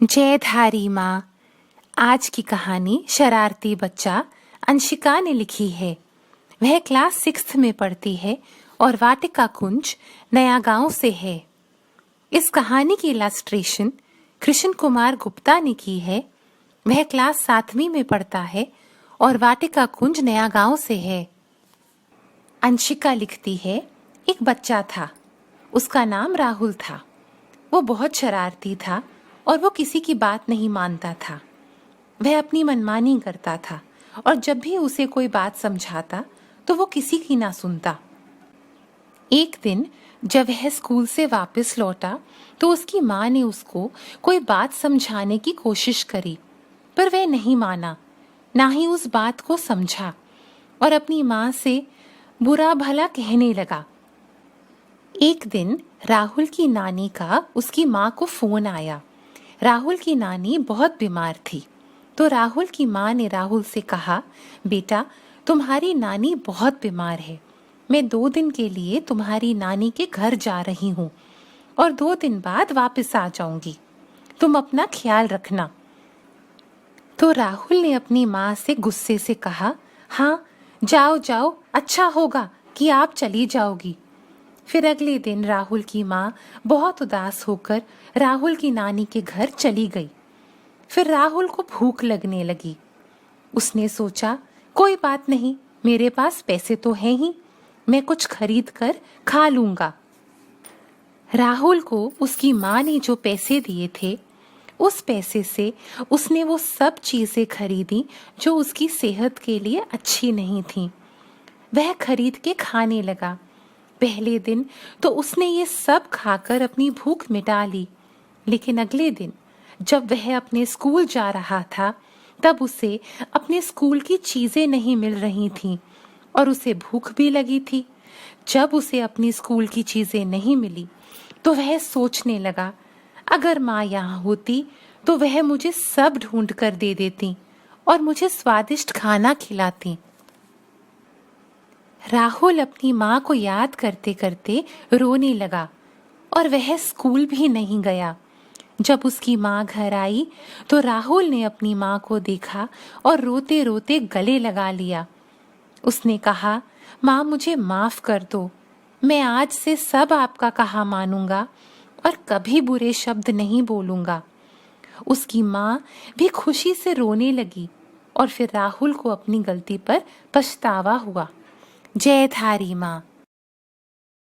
जयधारी माँ। आज की कहानी शरारती बच्चा अंशिका ने लिखी है। वह क्लास 6 में पढ़ती है और वाटिका कुंज नया गांव से है। इस कहानी की इलस्ट्रेशन कृष्ण कुमार गुप्ता ने की है। वह क्लास 7वीं में पढ़ता है और वाटिका कुंज नया गांव से है। अंशिका लिखती है, एक बच्चा था। उसका नाम राहुल था। वो बहुत शरारती था और वो किसी की बात नहीं मानता था। वह अपनी मनमानी करता था और जब भी उसे कोई बात समझाता तो वो किसी की ना सुनता। एक दिन जब वह स्कूल से वापस लौटा तो उसकी माँ ने उसको कोई बात समझाने की कोशिश करी, पर वह नहीं माना, ना ही उस बात को समझा और अपनी माँ से बुरा भला कहने लगा। एक दिन राहुल की नानी का उसकी माँ को फोन आया। राहुल की नानी बहुत बीमार थी, तो राहुल की माँ ने राहुल से कहा, बेटा, तुम्हारी नानी बहुत बीमार है। मैं 2 दिन के लिए तुम्हारी नानी के घर जा रही हूँ और 2 दिन बाद वापस आ जाऊंगी। तुम अपना ख्याल रखना। तो राहुल ने अपनी माँ से गुस्से से कहा, हाँ, जाओ जाओ, अच्छा होगा कि आप चली जाओगी। फिर अगले दिन राहुल की माँ बहुत उदास होकर राहुल की नानी के घर चली गई। फिर राहुल को भूख लगने लगी। उसने सोचा, कोई बात नहीं, मेरे पास पैसे तो हैं ही, मैं कुछ खरीद कर खा लूंगा। राहुल को उसकी माँ ने जो पैसे दिए थे, उस पैसे से उसने वो सब चीजें खरीदी जो उसकी सेहत के लिए अच्छी नहीं थी। वह खरीद के खाने लगा। पहले दिन तो उसने ये सब खाकर अपनी भूख मिटा ली, लेकिन अगले दिन जब वह अपने स्कूल जा रहा था तब उसे अपने स्कूल की चीजें नहीं मिल रही थीं और उसे भूख भी लगी थी। जब उसे अपनी स्कूल की चीजें नहीं मिली तो वह सोचने लगा, अगर माँ यहाँ होती तो वह मुझे सब ढूंढ कर दे देती और मुझे स्वादिष्ट खाना खिलाती। राहुल अपनी माँ को याद करते करते रोने लगा और वह स्कूल भी नहीं गया। जब उसकी माँ घर आई तो राहुल ने अपनी माँ को देखा और रोते रोते गले लगा लिया। उसने कहा, माँ, मुझे माफ कर दो। मैं आज से सब आपका कहा मानूंगा और कभी बुरे शब्द नहीं बोलूंगा। उसकी माँ भी खुशी से रोने लगी और फिर राहुल को अपनी गलती पर पछतावा हुआ। जयधारी माँ।